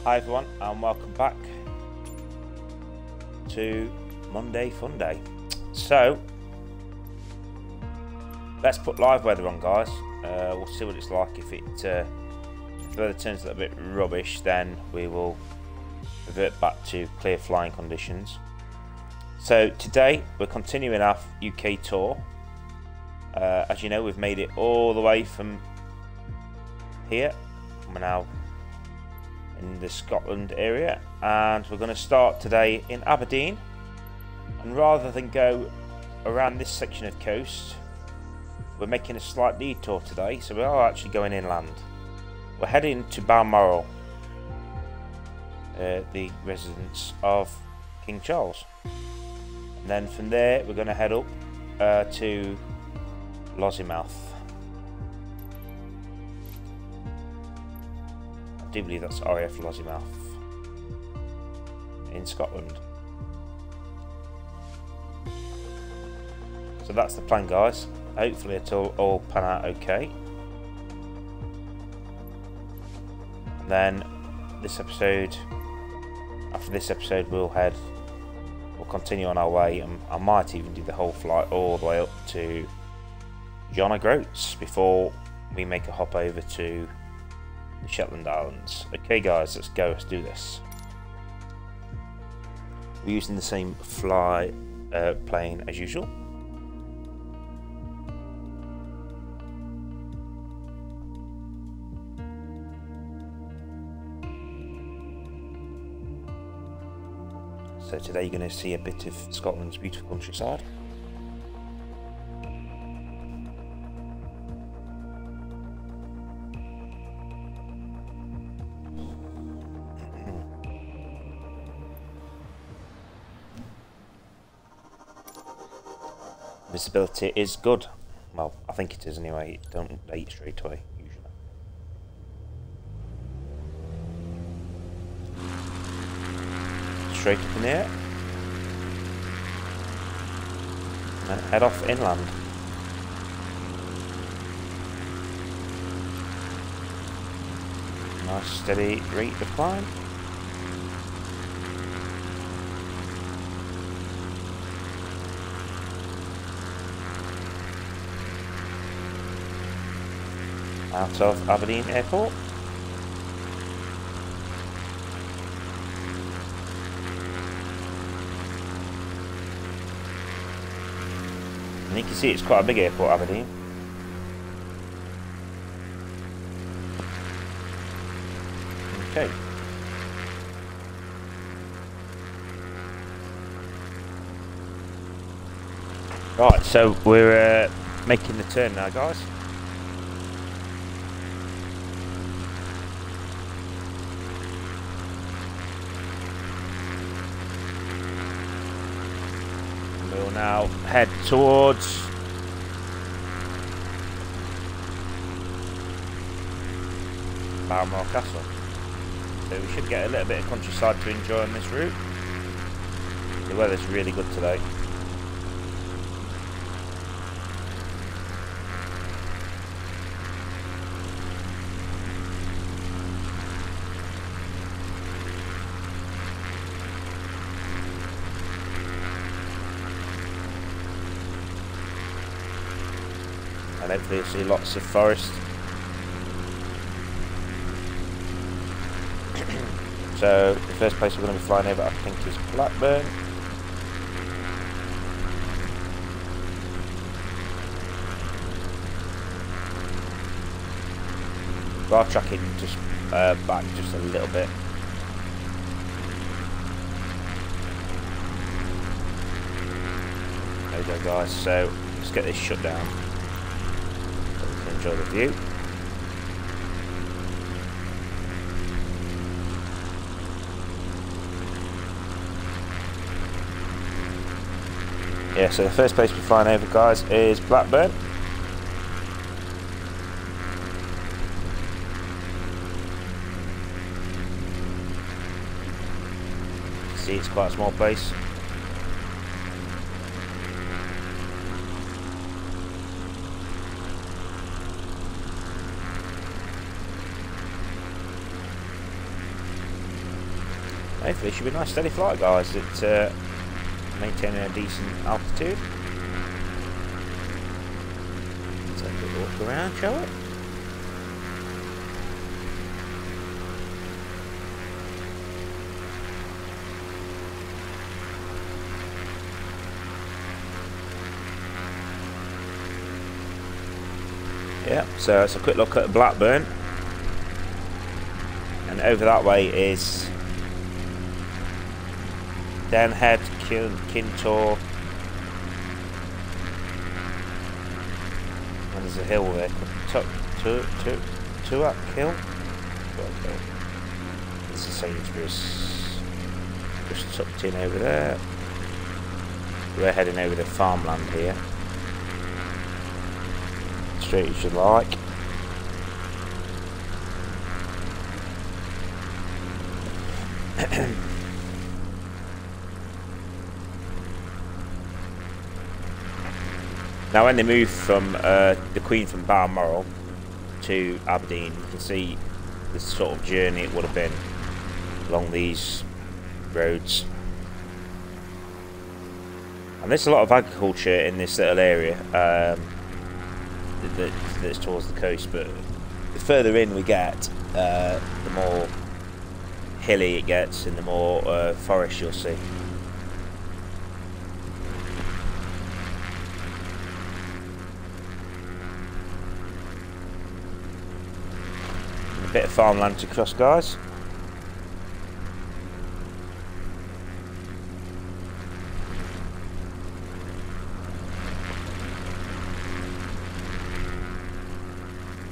Hi everyone and welcome back to Monday Fun Day. So let's put live weather on, guys. We'll see what it's like. If the weather turns a little bit rubbish, then we will revert back to clear flying conditions. So today we're continuing our UK tour. As you know, we've made it all the way from here. We're now in the Scotland area, and we're going to start today in Aberdeen. And rather than go around this section of coast, we're making a slight detour today, so we are actually going inland. We're heading to Balmoral, the residence of King Charles, and then from there we're going to head up to Lossimouth. I do believe that's RAF Lossimouth in Scotland. So that's the plan, guys. Hopefully it'll all pan out okay. And then this episode, after this episode, we'll continue on our way, and I might even do the whole flight all the way up to John O'Groats before we make a hop over to the Shetland Islands. Okay guys, let's go, let's do this. We're using the same plane as usual. So today you're going to see a bit of Scotland's beautiful countryside. Visibility is good. Well, I think it is anyway. Don't update straight away, usually. Straight up in the air. And then head off inland. Nice steady rate of climb. Out of Aberdeen Airport. And you can see it's quite a big airport, Aberdeen. Okay. Right, so we're making the turn now, guys. We'll now head towards Balmoral Castle. So we should get a little bit of countryside to enjoy on this route. The weather's really good today. And hopefully you'll see lots of forest. So the first place we're going to be flying over, I think, is Blackburn. We are tracking just back just a little bit. There we go, guys. So let's get this shut down. Enjoy the view. Yeah, so the first place we're flying over, guys, is Blackburn. See, it's quite a small place. hopefully it should be a nice steady flight, guys, at maintaining a decent altitude. Let's take a walk around, shall we? Yeah, so it's a quick look at Blackburn, and over that way is Denhead, Kintor, and there's a hill there, Tuak Hill. There's a Sainsbury's just tucked in over there. We're heading over the farmland here. Straight as you like. Now when they moved from the Queen from Balmoral to Aberdeen, you can see the sort of journey it would have been along these roads. And there's a lot of agriculture in this little area. That's towards the coast, but the further in we get, the more hilly it gets and the more forest you'll see. A bit of farmland to cross, guys.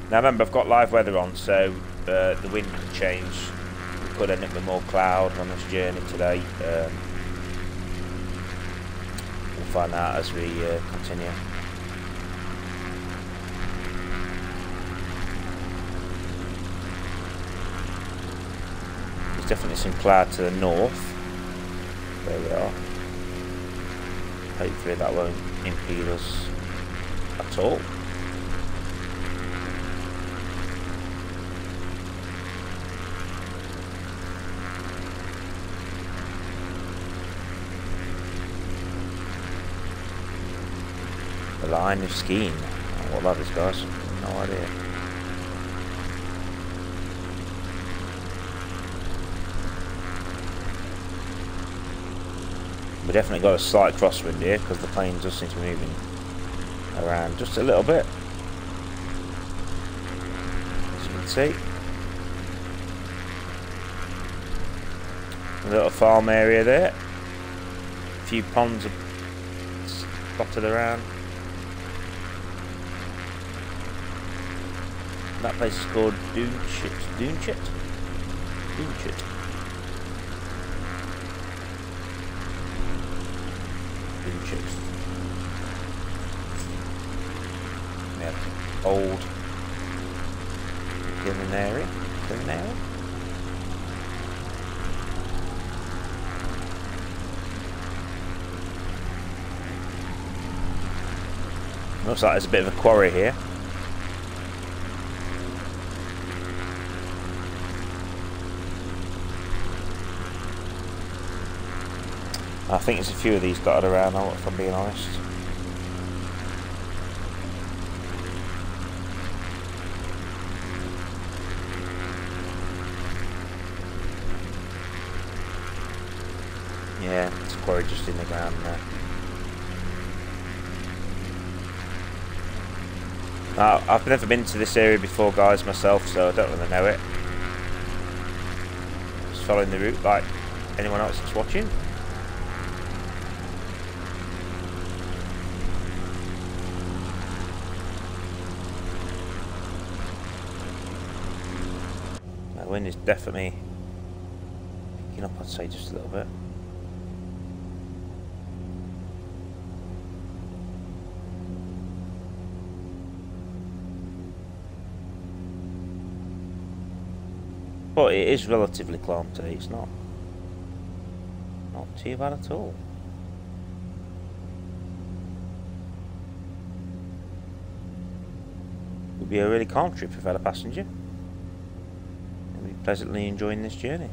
Now remember, I've got live weather on, so the wind could change. We could end up with more cloud on this journey today. We'll find out as we continue. There's definitely some cloud to the north. There we are. Hopefully that won't impede us at all. The line of skiing. Oh, what that is, guys? No idea. We definitely got a slight crosswind here because the plane does seem to be moving around just a little bit, as you can see. A little farm area there. A few ponds are spotted around. That place is called Doonchit. Doonchit? Doonchit. Doonchit. Yeah, old Killinary. Killinary? Looks like there's a bit of a quarry here. I think there's a few of these dotted around now, if I'm being honest. Yeah, it's a quarry just in the ground there. Now, I've never been to this area before, guys, myself, so I don't really know it. Just following the route like anyone else that's watching. The wind is definitely picking up, I'd say, just a little bit. But it is relatively calm today, it's not too bad at all. It would be a really calm trip if I had a passenger. I'd be pleasantly enjoying this journey.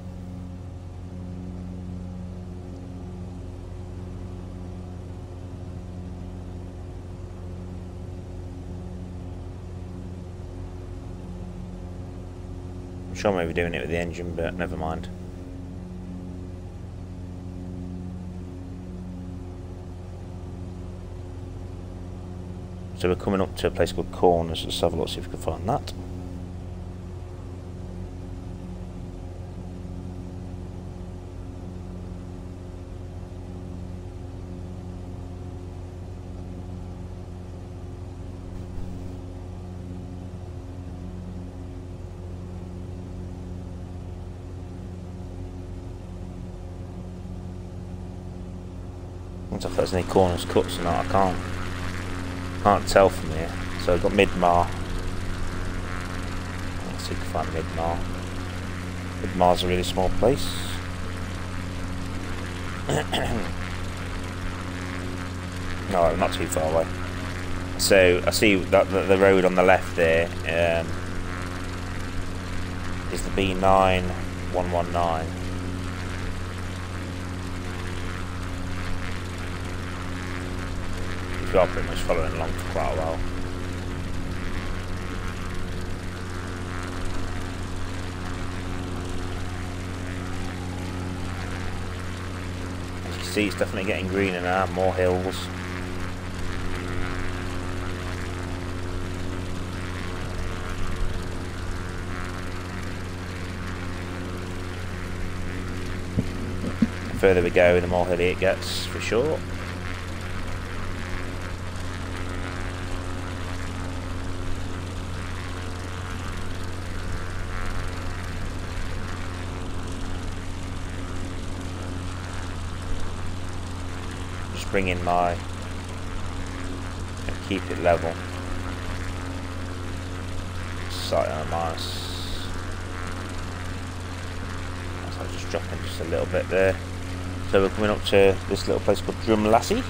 I'm sure maybe doing it with the engine, but never mind. So we're coming up to a place called Corners. Let's have a look, see if we can find that. I don't know if there's any corners cuts or not. I can't tell from here. So I've got Mid-Mar. Let's see if we can find Mid-Mar. Mid-Mar's a really small place. No, not too far away. So I see that the road on the left there is the B9119. We are pretty much following along for quite a while. As you can see, it's definitely getting greener now, more hills. The further we go, the more hilly it gets, for sure. Bring in my and keep it level. Sight on a minus. So I'm just dropping just a little bit there. So we're coming up to this little place called Drumlassie.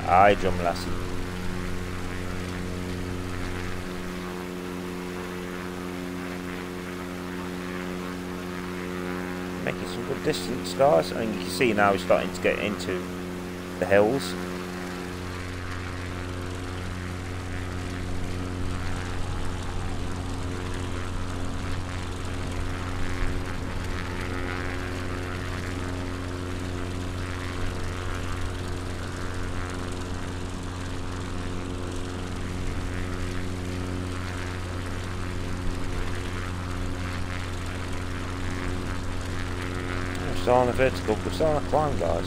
Aye, Drumlassie. Making some good distance, guys. I think you can see now we're starting to get into the hills. Still on the vertical, we're still on a climb, guys.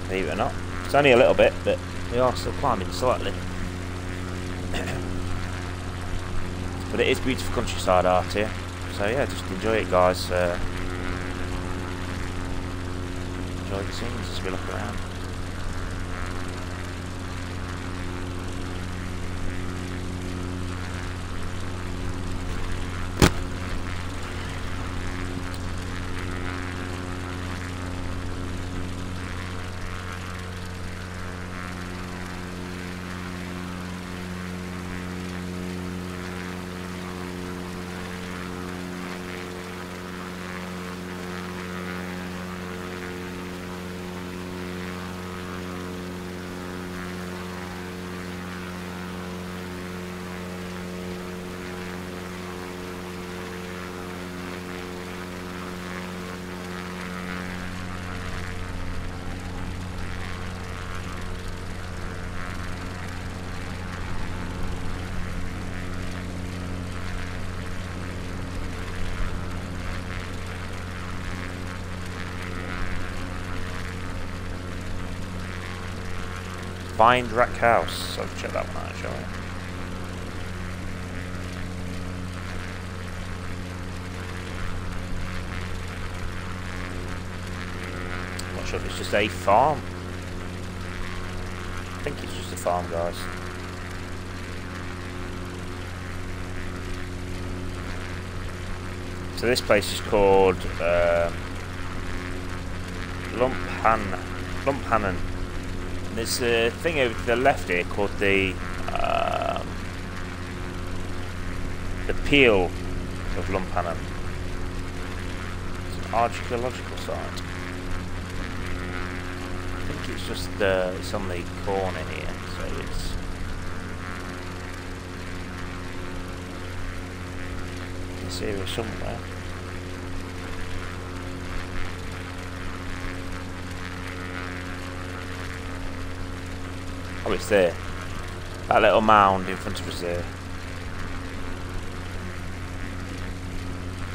Believe it or not. It's only a little bit, but we are still climbing slightly. But it is beautiful countryside out here. So yeah, just enjoy it, guys. Enjoy the scenes as we look around. Find Rack House. So I'll check that one out, shall we? I'm not sure if it's just a farm. I think it's just a farm, guys. So this place is called Lumphanan. There's a thing over to the left here called the Peel of Lumphanan. It's an archaeological site. think it's just it's on the corner here, so it's this area somewhere. Oh, it's there. That little mound in front of us there.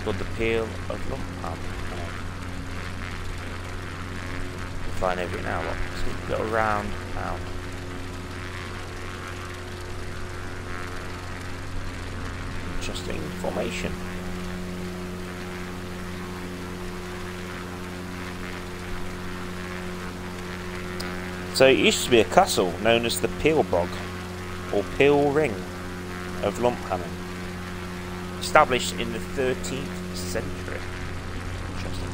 Called the Peel of Lossimouth. Flying over it now. What? So we've got a round mound. Interesting formation. So it used to be a castle known as the Peel Bog or Peel Ring of Lossimouth, established in the 13th century. Interesting.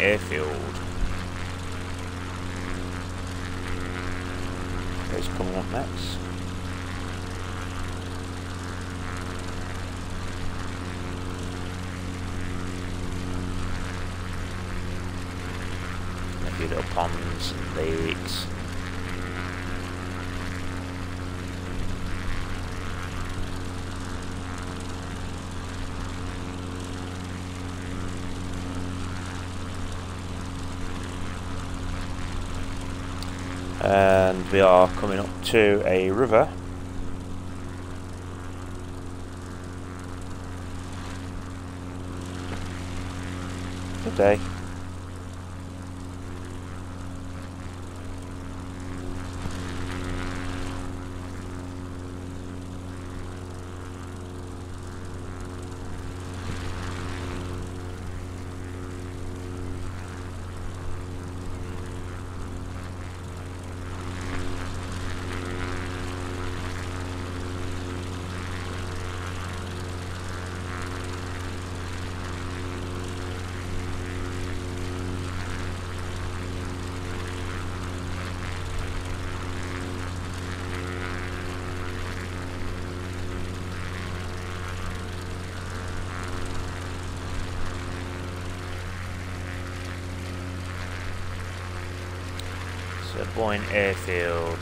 Airfield. What's coming up next? A few little ponds and lakes. And we are coming up to a river. Good day. So Boyne Airfield.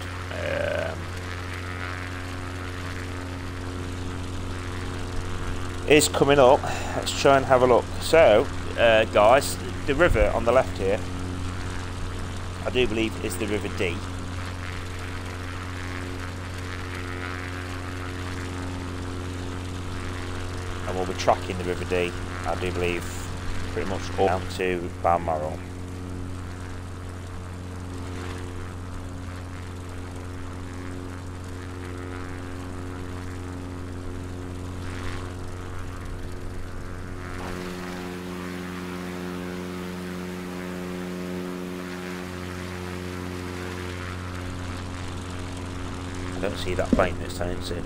Is coming up. Let's try and have a look. So, guys, the river on the left here, I do believe is the River Dee. And we'll be tracking the River Dee, I do believe, pretty much all down to Balmoral. I don't see that plane this time, is it?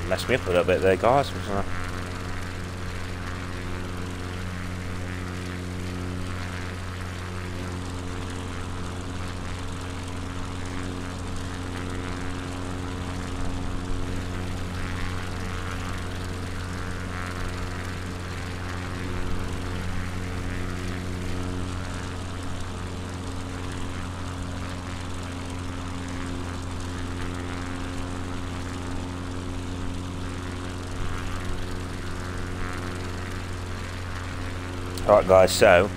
Messed me up a little bit there, guys. Alright guys, so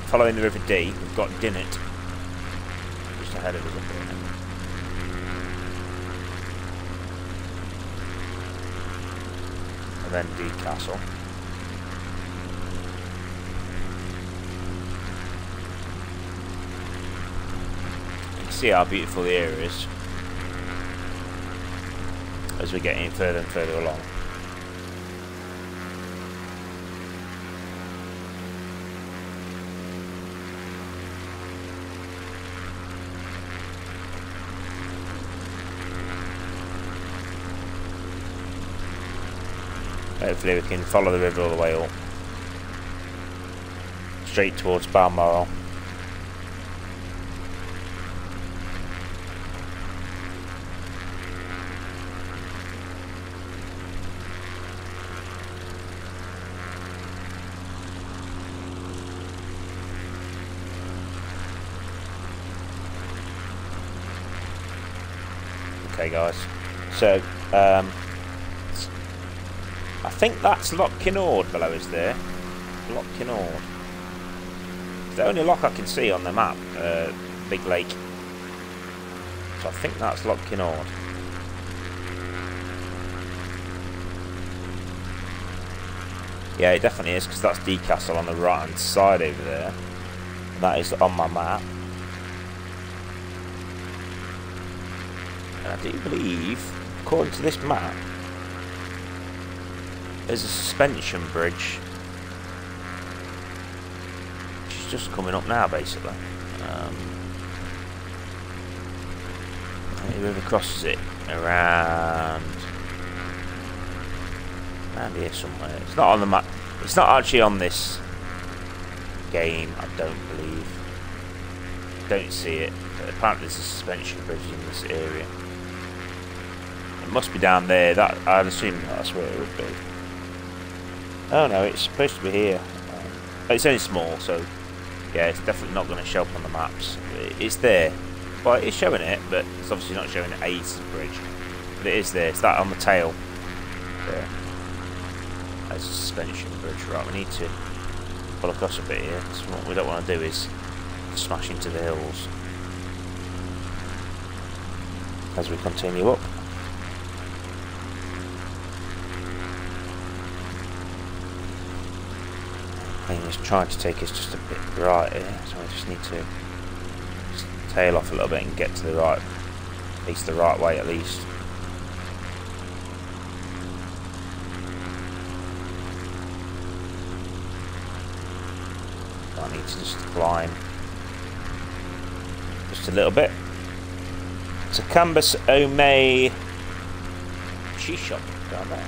following the River Dee, we've got Dinnet just ahead of us up here. And then Dee Castle. see how beautiful the area is as we're getting further and further along. Hopefully we can follow the river all the way up, straight towards Balmoral. Okay guys, so I think that's Loch Kinnaird below us there. Loch Kinnaird. It's the only loch I can see on the map, big lake. So I think that's Loch Kinnaird. Yeah, it definitely is, because that's D Castle on the right hand side over there. That is on my map. And I do believe, according to this map, there's a suspension bridge which is just coming up now, basically. The river crosses it around here somewhere. It's not on the map. It's not actually on this game, I don't believe. Don't see it. But apparently there's a suspension bridge in this area. It must be down there. That I'd assume that's where it would be. Oh no, it's supposed to be here. It's only small, so yeah, it's definitely not going to show up on the maps. It's there. Well, it's showing it, but it's obviously not showing it as a bridge. But it is there. It's that on the tail. There. That's a suspension bridge. Right, we need to pull across a bit here. So what we don't want to do is smash into the hills as we continue up. It's trying to take us just a bit right here, so I just need to just tail off a little bit and get to the right, at least the right way at least. I need to just climb just a little bit. It's a Canvas Omay cheese shop down there.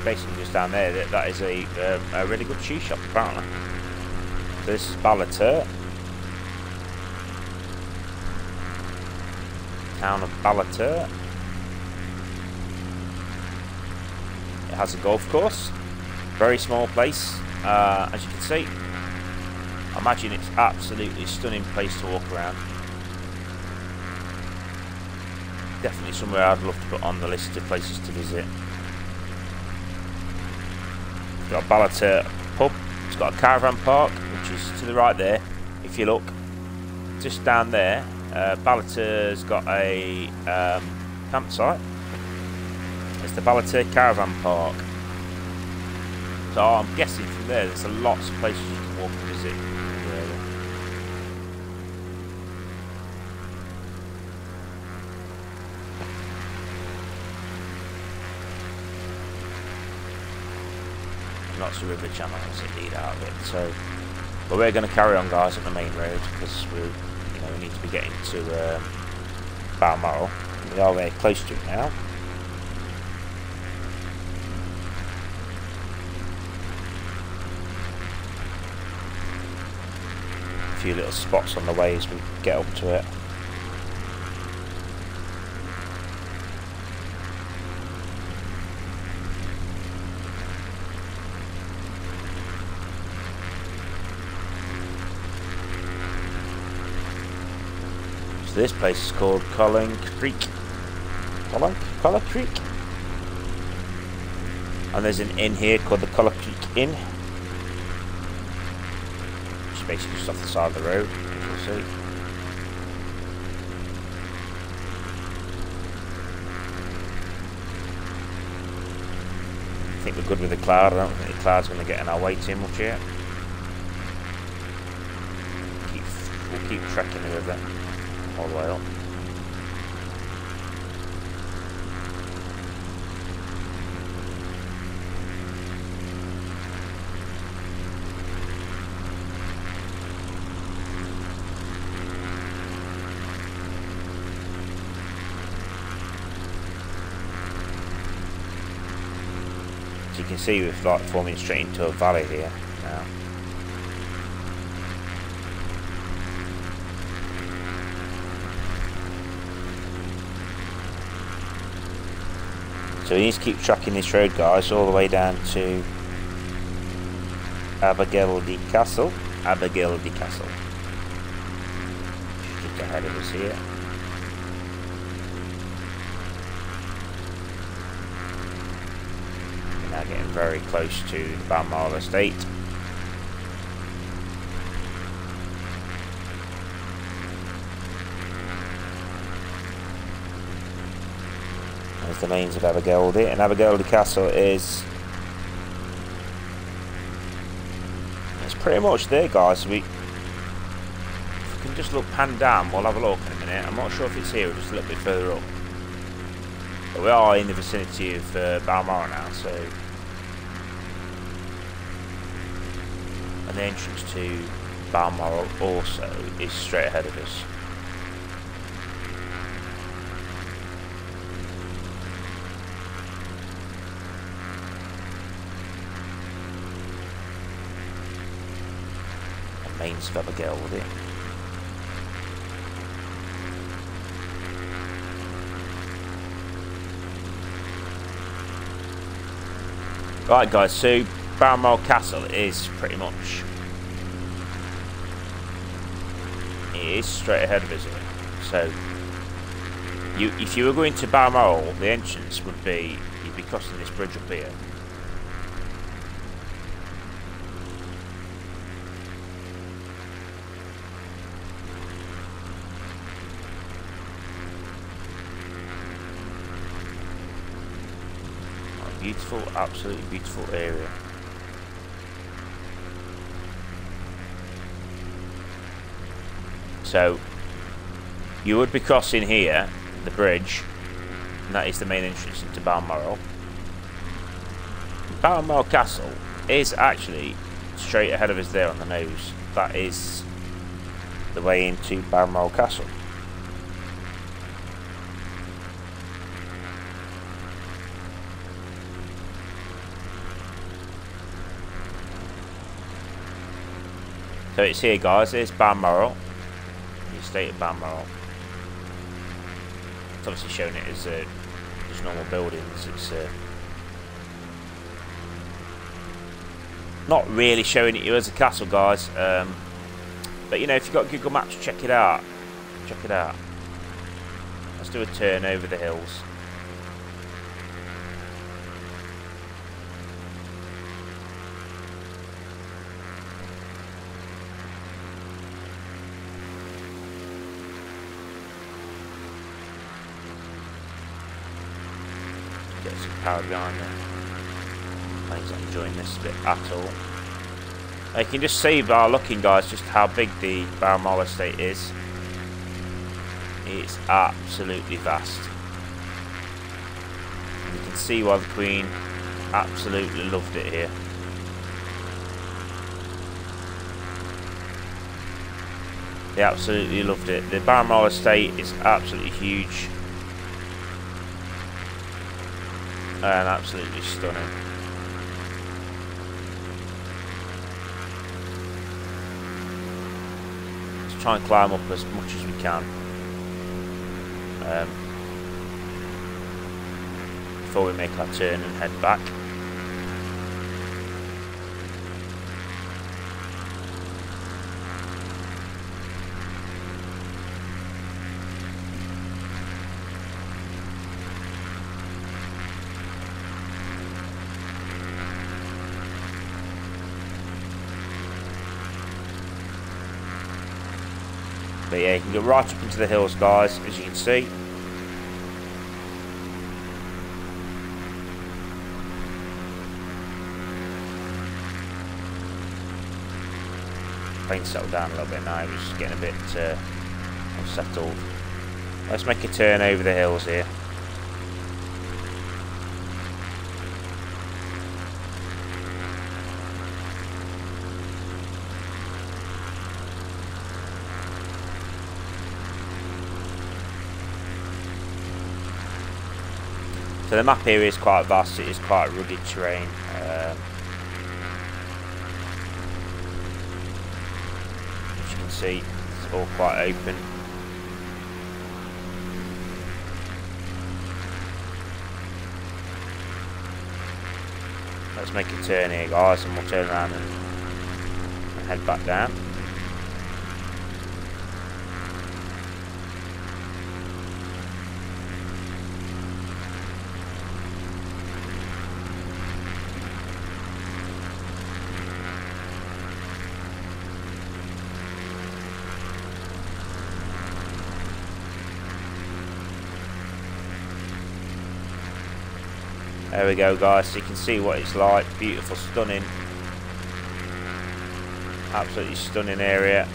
Basically just down there, that is a really good cheese shop apparently. So this is Ballater, town of Ballater. It has a golf course, very small place, as you can see. I imagine it's absolutely stunning place to walk around. Definitely somewhere I'd love to put on the list of places to visit. Got Ballater pub. It's got a caravan park, which is to the right there. If you look, just down there, Ballater's got a campsite. It's the Ballater Caravan Park. So I'm guessing from there, there's lots of places you can walk and visit. Lots of river channels that lead out of it. So, but we're going to carry on, guys, on the main road because we need to be getting to Balmoral. We are very close to it now. A few little spots on the way as we get up to it. This place is called Colling Creek. Collar Creek. And there's an inn here called the Collar Creek Inn. Which is basically just off the side of the road, as you'll see. I think we're good with the cloud. I don't think the cloud's going to get in our way too much here. We'll keep trekking the river all the way up. You can see we're like forming straight into a valley here now. So we need to keep tracking this road, guys, all the way down to Abergeldy Castle. Abergeldy Castle. Just ahead of us here. Now getting very close to the Balmoral estate. There's the mains of Abergeldy, and Abergeldy Castle is pretty much there, guys. If we can just look pan down, we'll have a look in a minute. I'm not sure if it's here or just a little bit further up. But we are in the vicinity of Balmoral now, so. And the entrance to Balmoral also is straight ahead of us. And mains of Abergeldy. Right, guys, so Balmoral Castle is pretty much, it is straight ahead of us here. So if you were going to Balmoral, the entrance would be, you'd be crossing this bridge up here. Beautiful, absolutely beautiful area. So you would be crossing here, the bridge, and that is the main entrance into Balmoral. Balmoral Castle is actually straight ahead of us there on the nose. That is the way into Balmoral Castle. So it's here, guys. It's Balmoral, the estate of Balmoral. It's obviously showing it as just normal buildings. It's not really showing it you as a castle, guys. But you know, if you've got Google Maps, check it out. Check it out. Let's do a turn over the hills. Get some power behind there. Plane's not enjoying this bit at all. You can just see by looking, guys, just how big the Balmoral estate is. It's absolutely vast. And you can see why the Queen absolutely loved it here. They absolutely loved it. The Balmoral estate is absolutely huge. And absolutely stunning. Let's try and climb up as much as we can. Before we make our turn and head back. But yeah, you can go right up into the hills, guys, as you can see. Plane settled down a little bit now, it's just getting a bit unsettled. Let's make a turn over the hills here. So the map here is quite vast, it is quite rugged terrain. As you can see, it's all quite open. Let's make a turn here, guys, and we'll turn around and head back down. There we go, guys, so you can see what it's like. Beautiful, stunning, absolutely stunning area.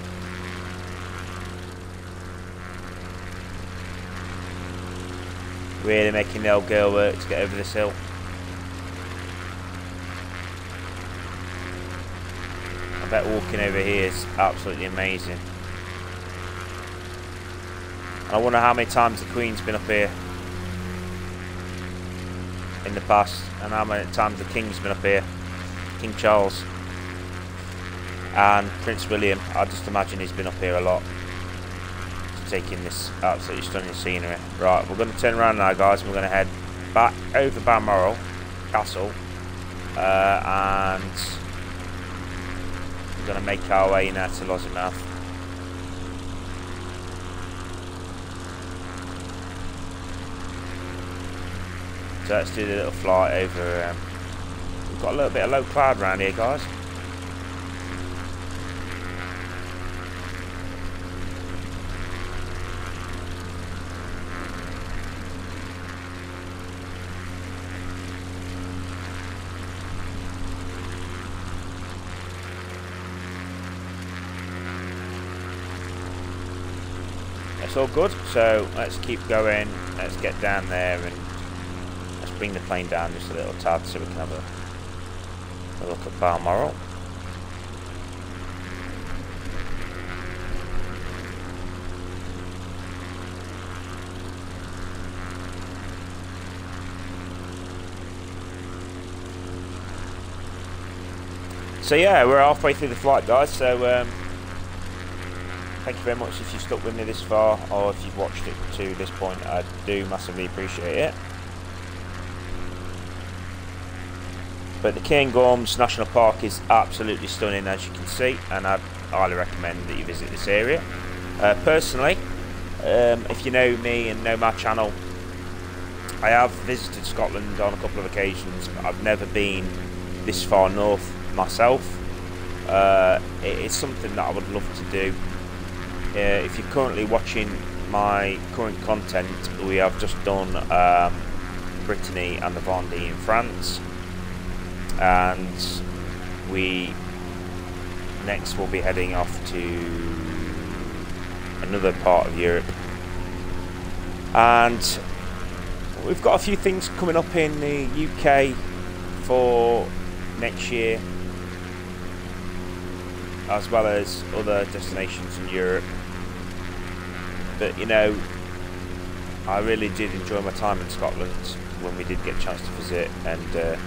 Really making the old girl work to get over this hill. I bet walking over here is absolutely amazing. I wonder how many times the Queen's been up here in the past, and how many times the King's been up here, King Charles and Prince William. I just imagine he's been up here a lot, just taking this absolutely stunning scenery. Right, we're going to turn around now, guys, and we're going to head back over Balmoral Castle, and we're going to make our way now to Lossimouth. So let's do the little flight over. We've got a little bit of low cloud around here, guys. It's all good, so let's keep going. Let's get down there and let's bring the plane down just a little tad so we can have a look at Balmoral. So yeah, we're halfway through the flight, guys, so thank you very much if you stuck with me this far, or if you've watched it to this point. I do massively appreciate it. But the Cairngorms National Park is absolutely stunning, as you can see, and I'd highly recommend that you visit this area. Personally, if you know me and know my channel, I have visited Scotland on a couple of occasions, but I've never been this far north myself. It is something that I would love to do. If you're currently watching my current content, we have just done Brittany and the Vendée in France, and we next will be heading off to another part of Europe, and we've got a few things coming up in the UK for next year, as well as other destinations in Europe. But you know, I really did enjoy my time in Scotland when we did get a chance to visit, and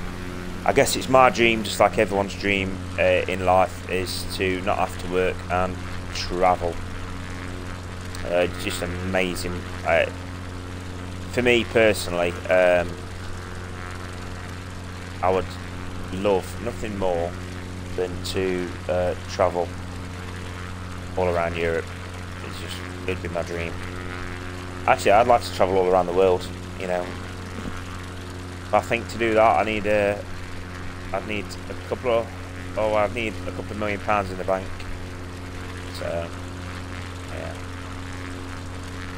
I guess it's my dream, just like everyone's dream in life, is to not have to work and travel. Just amazing. For me personally, I would love nothing more than to travel all around Europe. It'd be my dream. Actually, I'd like to travel all around the world, you know. I think to do that, I'd need a couple of £1 million in the bank. So yeah,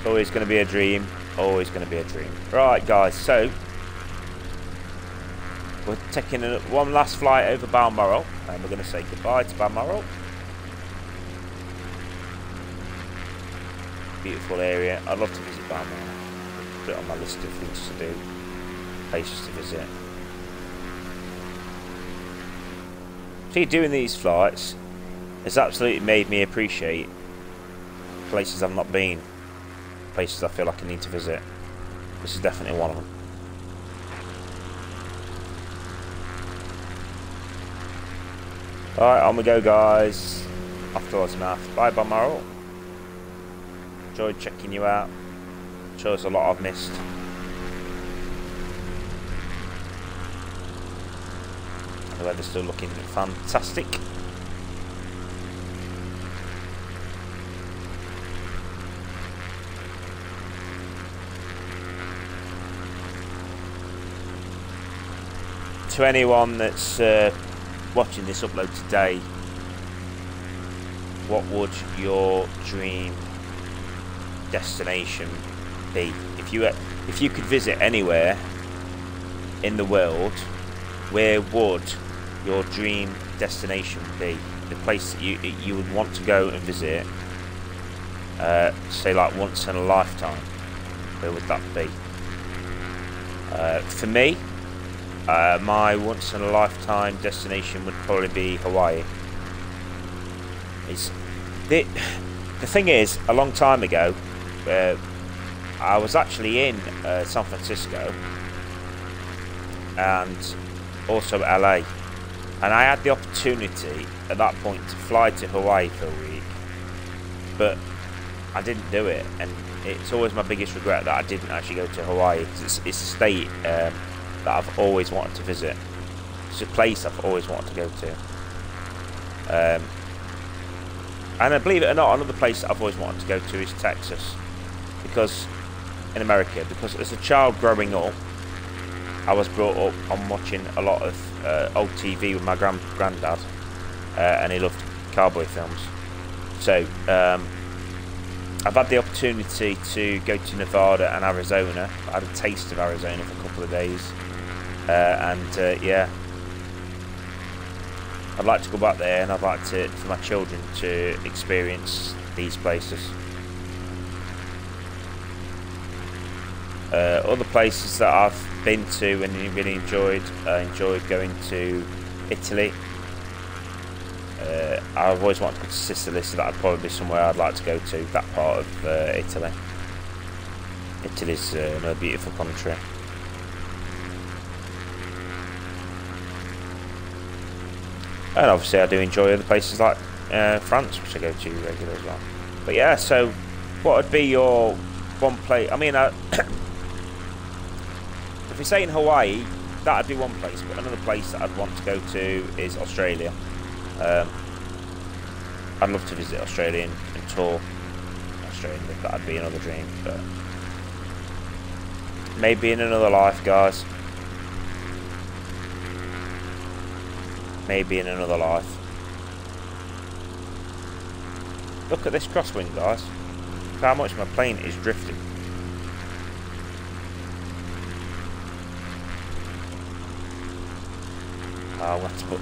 Always going to be a dream. Always going to be a dream. Right, guys. So we're taking one last flight over Balmoral, and we're going to say goodbye to Balmoral. Beautiful area. I'd love to visit Balmoral. Put it on my list of things to do, places to visit. See, doing these flights has absolutely made me appreciate places I've not been, places I feel like I need to visit. This is definitely one of them. Alright, on we go, guys. Off to Lossimouth. Bye, Balmoral. Enjoyed checking you out. Sure, there's a lot I've missed. The weather's still looking fantastic. To anyone that's watching this upload today, what would your dream destination be? If you could visit anywhere in the world, where would your dream destination be? The place that you would want to go and visit, say like once in a lifetime, where would that be? For me, my once in a lifetime destination would probably be Hawaii. The thing is, a long time ago, I was actually in San Francisco and also LA, and I had the opportunity at that point to fly to Hawaii for a week, but I didn't do it, and it's always my biggest regret that I didn't actually go to Hawaii. It's a state that I've always wanted to visit. It's a place I've always wanted to go to. And believe it or not, another place that I've always wanted to go to is Texas, because in America, because as a child growing up, I was brought up on watching a lot of old TV with my granddad, and he loved cowboy films. So I've had the opportunity to go to Nevada and Arizona. I had a taste of Arizona for a couple of days, yeah, I'd like to go back there, and I'd like for my children to experience these places. Other places that I've been to and really enjoyed, enjoyed going to Italy. I've always wanted to go to Sicily, so that'd probably be somewhere I'd like to go to, that part of Italy. Italy's another beautiful country. And obviously I do enjoy other places like France, which I go to regularly as well. But yeah, so what would be your one place? I mean, if you're saying Hawaii, that'd be one place, but another place that I'd want to go to is Australia. I'd love to visit Australia and tour Australia. That'd be another dream, but maybe in another life, guys. Maybe in another life. Look at this crosswind, guys. Look how much my plane is drifting. I'll have to put...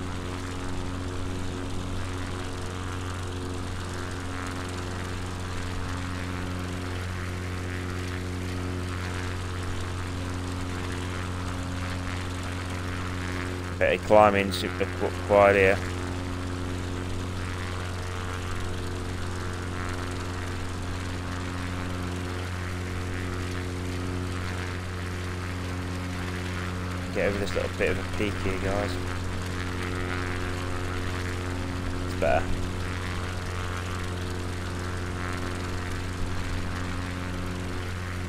better climbing super quiet here. Get over this little bit of a peak here, guys. It's better.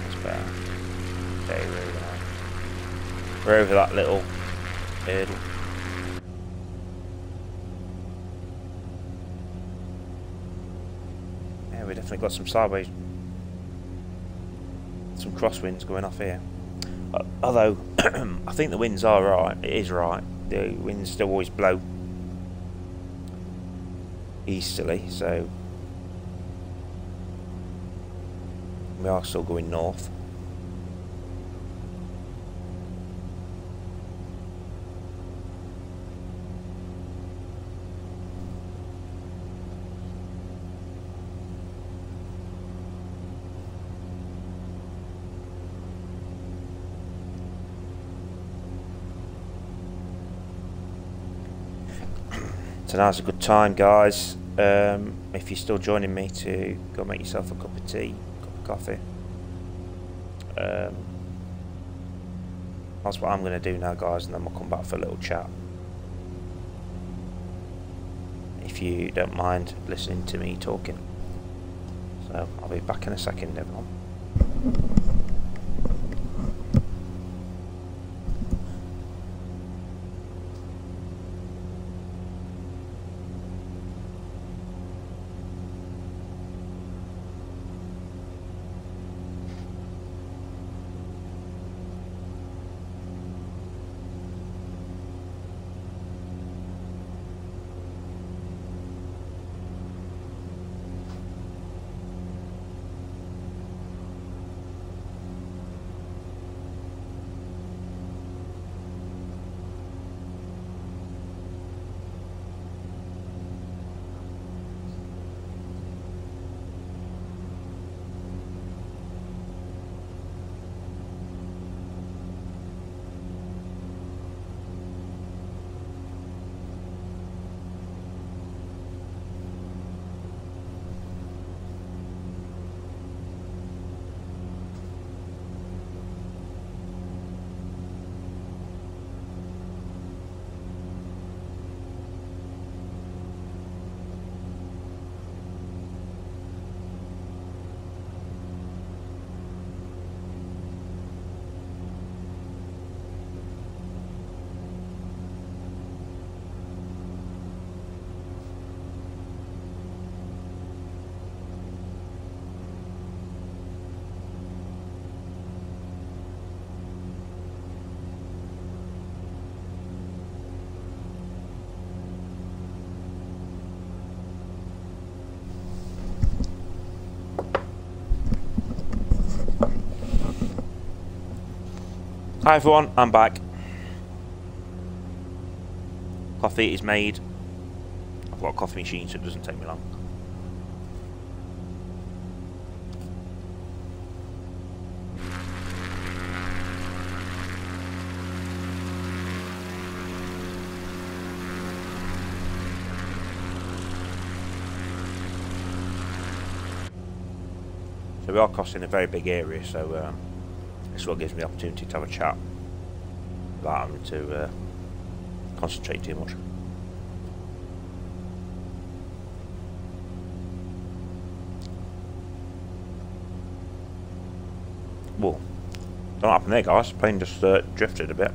It's better. Okay, we're over that little hurdle. Yeah, we definitely got some sideways, some crosswinds going off here. Although I think the winds are right. It is right. The winds still always blow easterly, so We are still going north. So now's a good time, guys, if you're still joining me, to go make yourself a cup of tea, cup of coffee. That's what I'm going to do now, guys, and then we'll come back for a little chat. If you don't mind listening to me talking. So I'll be back in a second, everyone. Hi everyone, I'm back. Coffee is made. I've got a coffee machine, so it doesn't take me long. So we are crossing a very big area, so this is what gives me the opportunity to have a chat without having to concentrate too much. Whoa, don't happen there, guys. Plane just drifted a bit.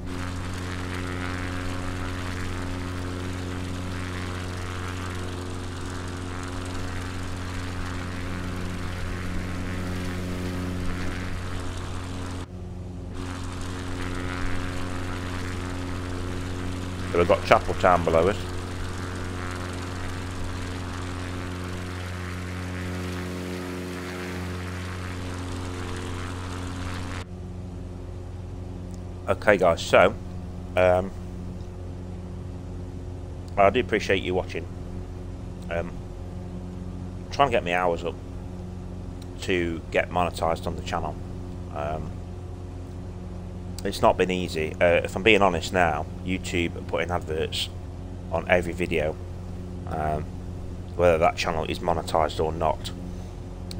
So we've got Chapel Town below us. Okay guys, so I do appreciate you watching. Trying to get my hours up to get monetized on the channel. It's not been easy. If I'm being honest now, YouTube are putting adverts on every video, whether that channel is monetized or not.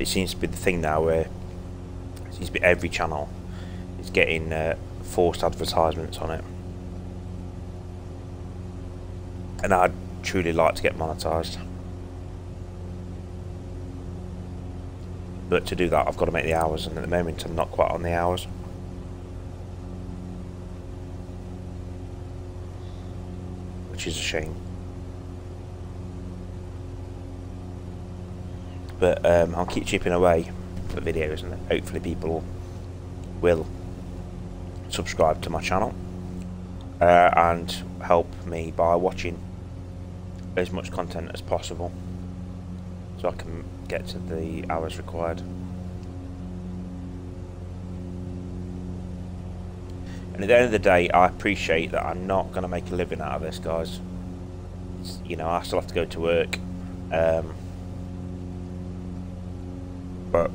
It seems to be the thing now where it seems to be every channel is getting forced advertisements on it. And I'd truly like to get monetized. But to do that, I've got to make the hours, and at the moment I'm not quite on the hours. Which is a shame. But I'll keep chipping away at the videos, and hopefully people will subscribe to my channel and help me by watching as much content as possible so I can get to the hours required. And at the end of the day, I appreciate that I'm not going to make a living out of this, guys. You know, I still have to go to work. But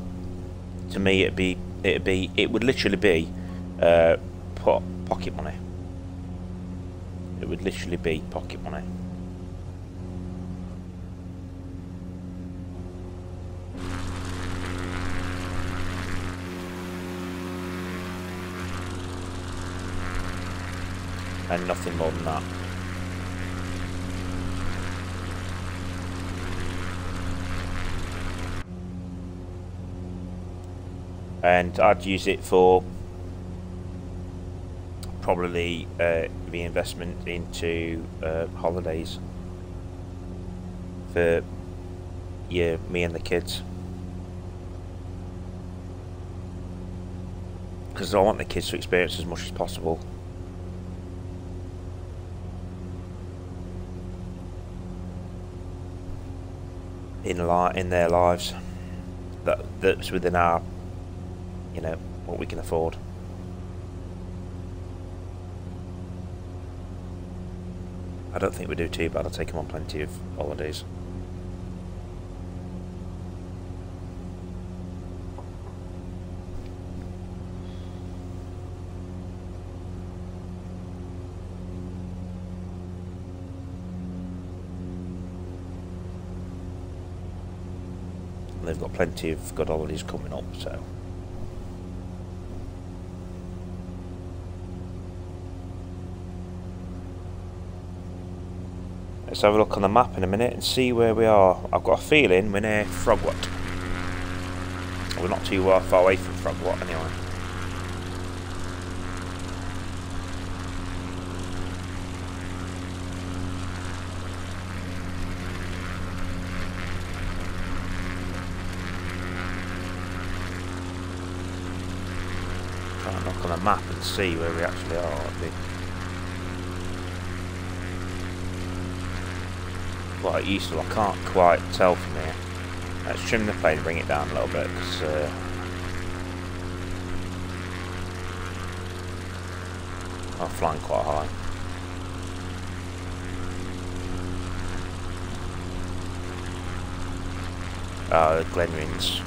to me, it would literally be pocket money. It would literally be pocket money. And nothing more than that. And I'd use it for probably reinvestment into holidays for me and the kids, because I want the kids to experience as much as possible. In their lives, that's within our, you know, what we can afford. I don't think we do too bad. I'll take them on plenty of holidays. They've got plenty of good holidays coming up, so. Let's have a look on the map in a minute and see where we are. I've got a feeling we're near Frogwatt. We're not too far away from Frogwatt anyway. Try and look on the map and see where we actually are. Quite useful. I can't quite tell from here. Let's trim the plane and bring it down a little bit, because I'm flying quite high. Glenrins.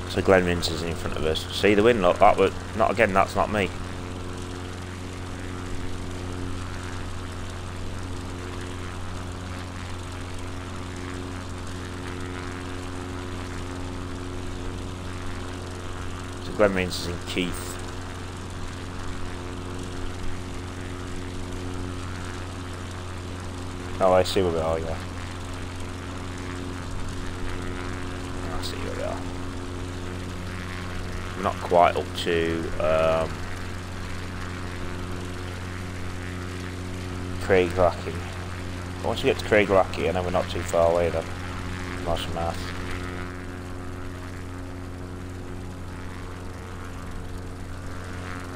So Glenrins is in front of us. See the wind? Look, that was not again. That's not me. Glenrins is in Keith. Oh, I see where we are, yeah. I see where we are. We're not quite up to Craiglachy. Once we get to Craiglachy, I know we're not too far away then. Lossimouth.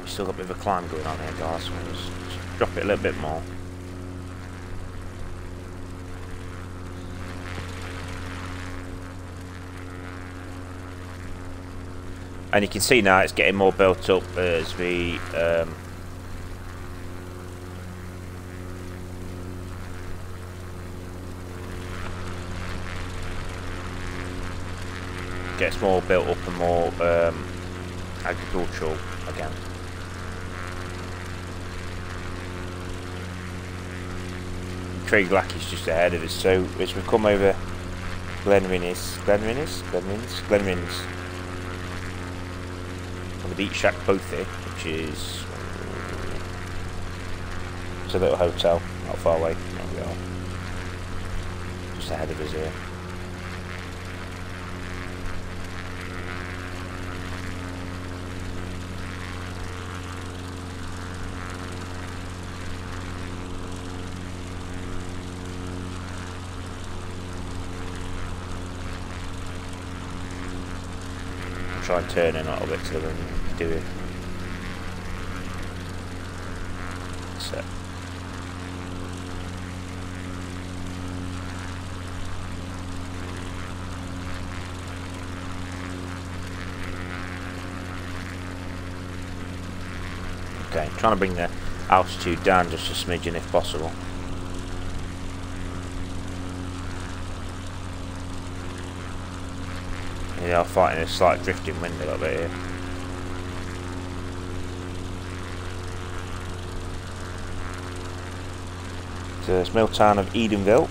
Still got a bit of a climb going on here, guys, so we'll just drop it a little bit more. And you can see now it's getting more built up as we gets more built up and more agricultural again. Craiglachy's just ahead of us, so as we come over Glenrins on the beach shack Bothy, which is it's a little hotel not far away from where we are, just ahead of us here. Try and turn in a little bit so then do it. So. Okay, trying to bring the altitude down just a smidgen if possible. They are fighting a slight drifting wind a little bit here. So it's mill town of Edenville.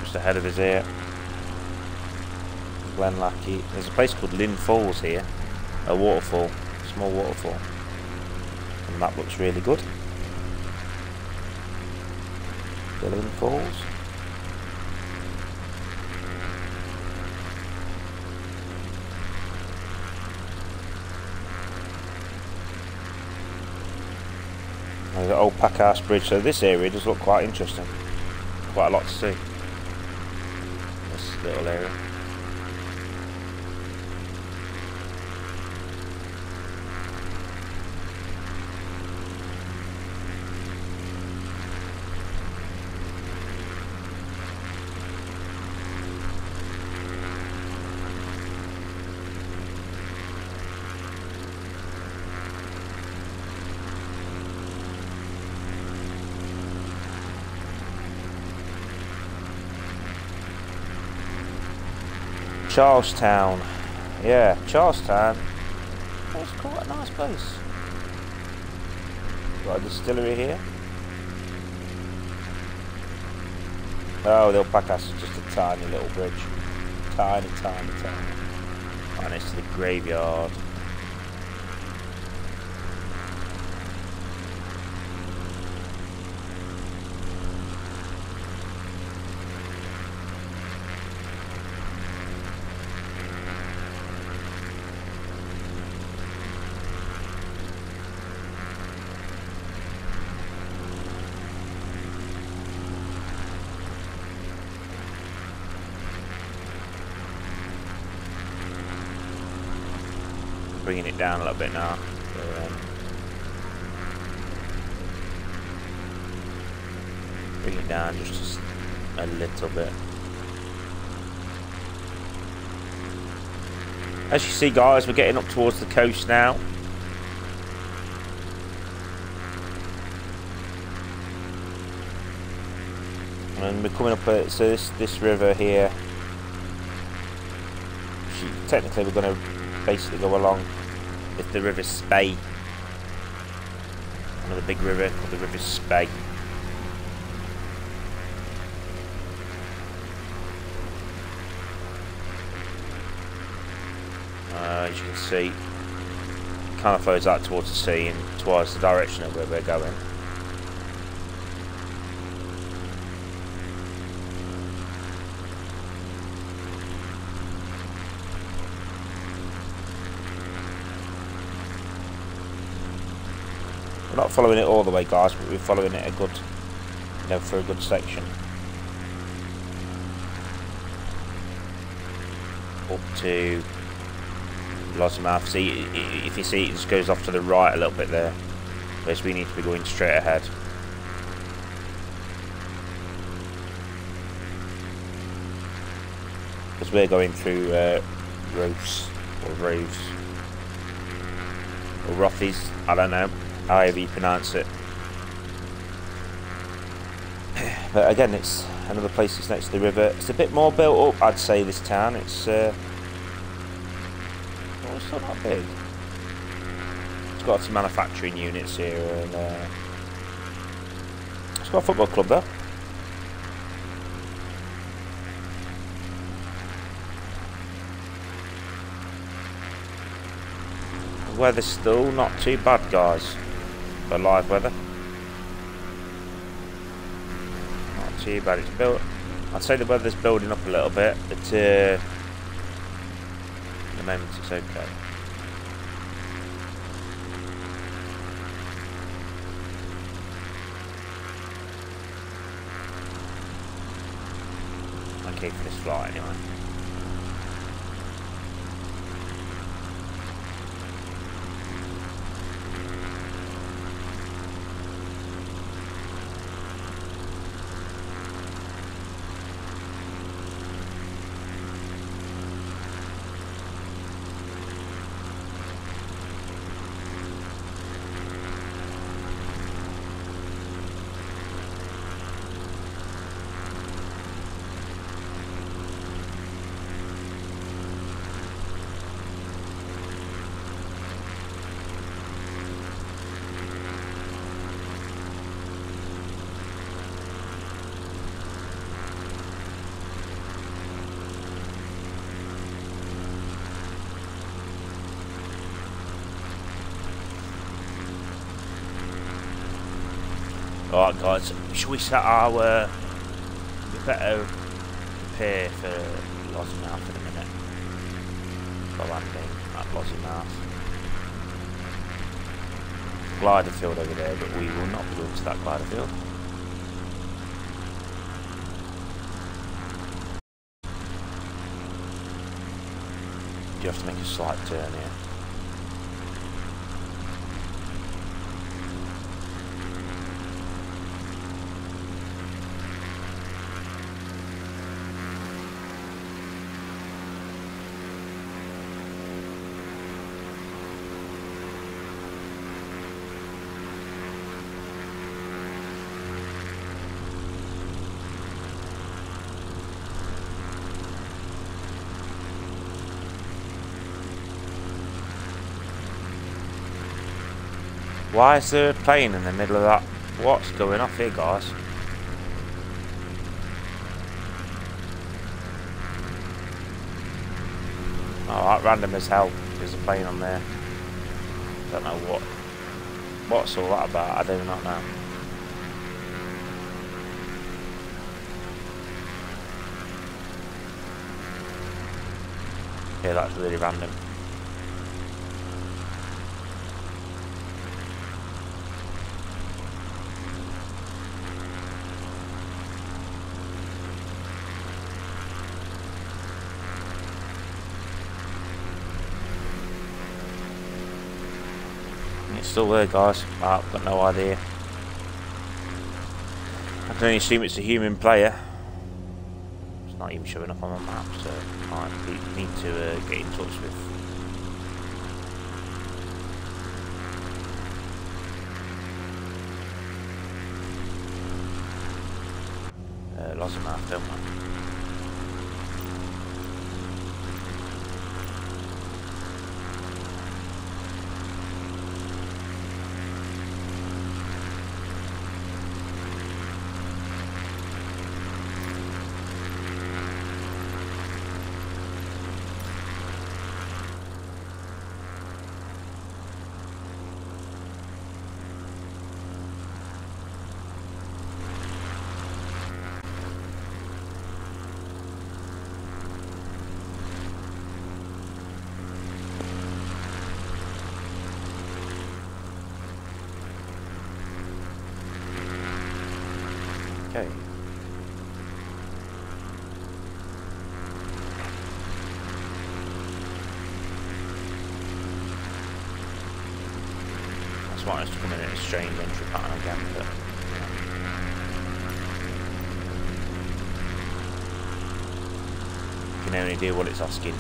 Just ahead of us here. Glenlackey. There's a place called Lynn Falls here. A waterfall. Small waterfall. And that looks really good. The Lynn Falls. There's the old Packhouse Bridge, so this area does look quite interesting. Quite a lot to see. This little area. Charlestown, yeah, Charlestown. That's quite a nice place. Got a distillery here. Oh, the Packhouse is just a tiny little bridge. Tiny. Right next to the graveyard. Bringing it down a little bit now. Bring it down just a little bit. As you see, guys, we're getting up towards the coast now. And we're coming up at so this river here. Technically, we're going to basically go along with the River Spey. Another big river called the River Spey. As you can see, kind of flows out towards the sea and towards the direction of where we're going. We're not following it all the way, guys, but we're following it a good, for a good section. Up to Lossimouth. See, if you see, it just goes off to the right a little bit there, whereas we need to be going straight ahead. Because we're going through Roofs or Roofs or Rothies, I don't know. However you pronounce it. But again, it's another place that's next to the river. It's a bit more built up, I'd say, this town. It's well, it's still not big. It's got some manufacturing units here, and it's got a football club though. The weather's still not too bad, guys. For live weather, not too bad. It's built. I'd say the weather's building up a little bit, but at the moment it's okay. Okay for this flight anyway. Alright guys, should we set our... we better prepare for Lossimouth in a minute. For landing at Lossimouth. Glider field over there, but we will not be going to that glider field. You have to make a slight turn here. Why is there a plane in the middle of that? What's going off here, guys? Oh, that random as hell. There's a plane on there. Don't know what's all that about. I do not know. Yeah, that's really random. It's still there, guys. I've got no idea. I can only assume it's a human player. It's not even showing up on my map, so I need to get in touch with. Lossimouth, don't I? Okay. That's why it's to come in a strange entry pattern again, but you can only do what it's asking.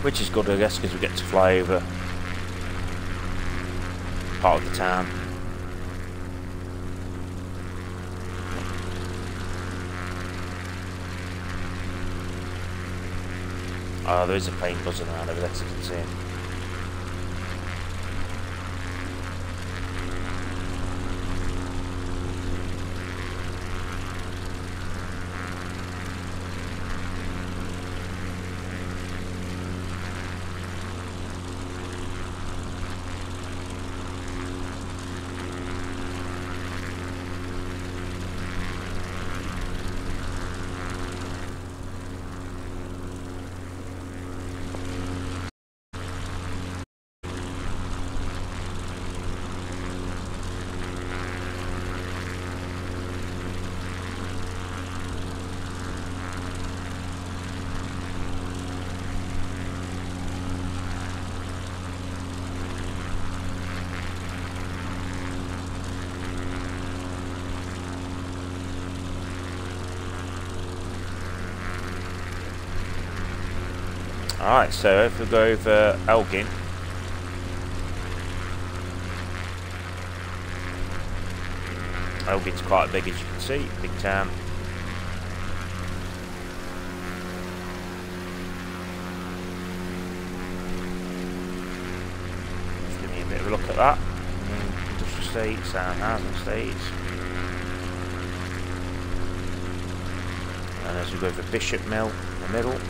Which is good, I guess, because we get to fly over part of the town. Oh, there is a plane buzzing around over there, as you can see. Alright, so if we go over Elgin, Elgin's quite big, as you can see, big town. Just give me a bit of a look at that. Industrial estates and housing estates. And as we go over Bishop Mill in the middle.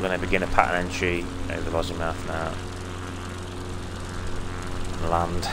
we're going to begin a pattern entry over Lossimouth now. Land.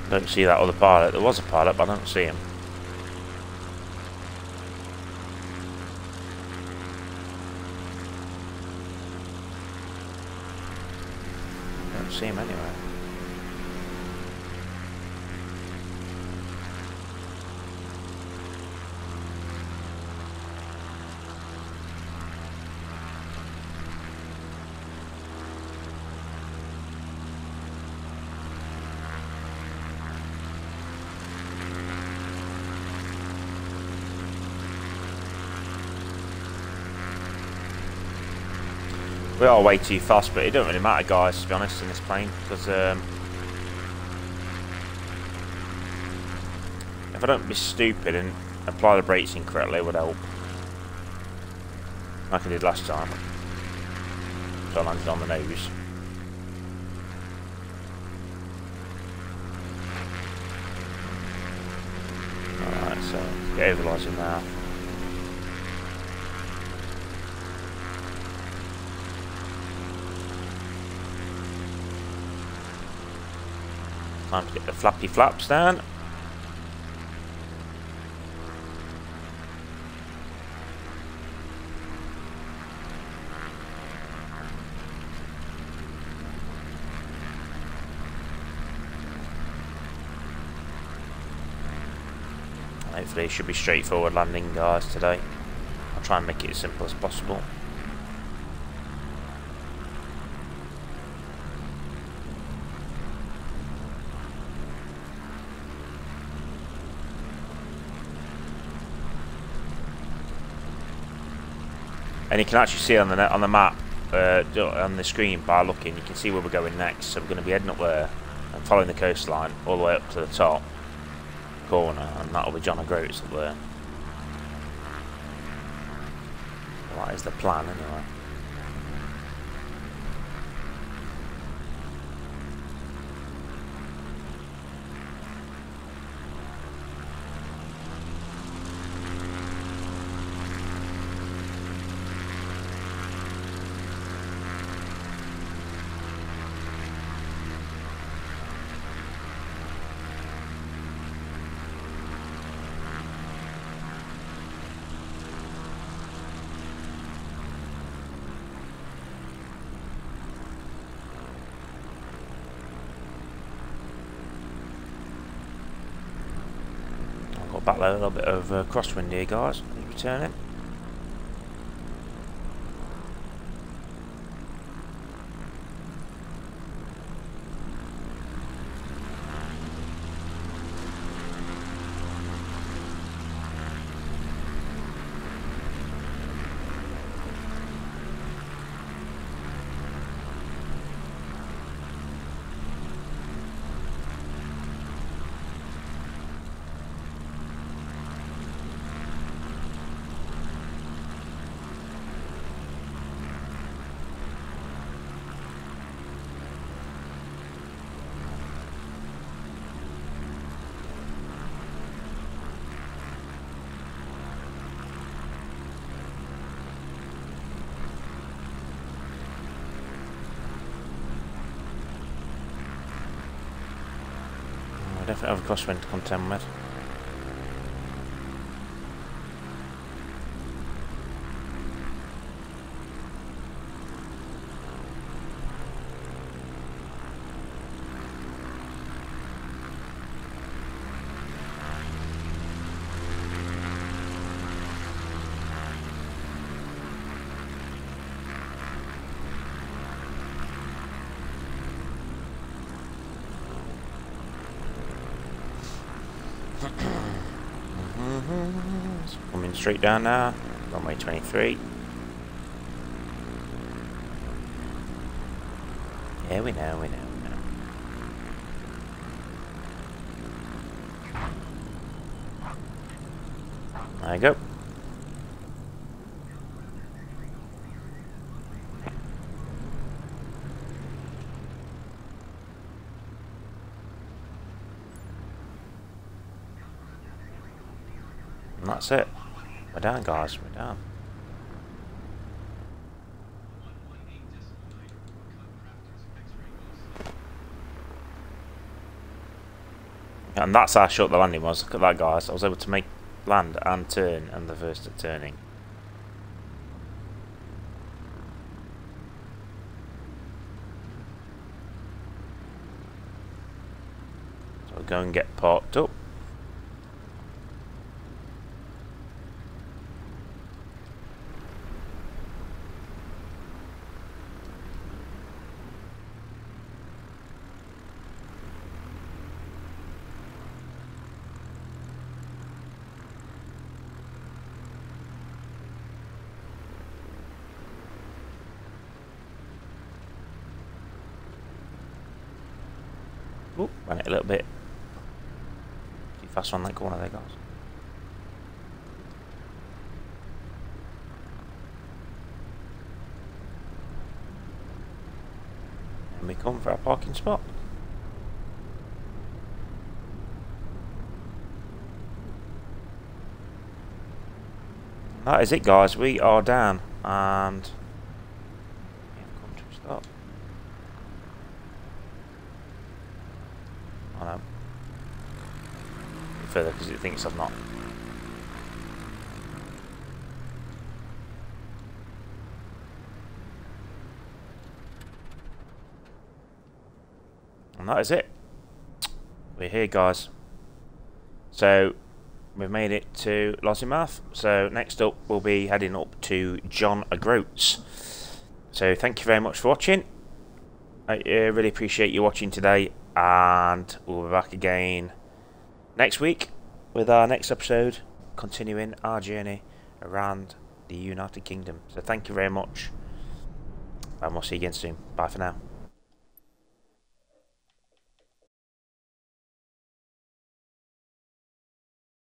Don't see that other pilot. There was a pilot, but I don't see him. Don't see him anywhere. We are way too fast, but it don't really matter, guys, to be honest, in this plane, because if I don't be stupid and apply the brakes incorrectly, it would help. Like I did last time. So I landed on the nose. Alright, so get over Lossimouth now. Time to get the flappy flaps down. Hopefully it should be straightforward landing, guys, today. I'll try and make it as simple as possible. And you can actually see on the map, on the screen by looking, you can see where we're going next. So we're going to be heading up there and following the coastline all the way up to the top corner, and that'll be John O'Groats up there. Well, that is the plan anyway. Back there, a little bit of crosswind here, guys. Returning. Definitely have a crosswind to contend with. Coming straight down now. Runway 23. Yeah, we know. There you go. And that's it. We're down, guys. We're down. And that's how short the landing was. Look at that, guys. I was able to make land and turn and the first at turning. So we'll go and get parked up. Oop, ran it a little bit too fast on that corner there, guys. And we come for our parking spot. That is it, guys. We are down and we have come to a stop. Oh no. Further because it thinks I'm not. And that is it. We're here, guys. So we've made it to Lossimouth. So next up we'll be heading up to John O'Groats. So thank you very much for watching. I really appreciate you watching today, and we'll be back again next week with our next episode, continuing our journey around the United Kingdom. So thank you very much, and we'll see you again soon. Bye for now.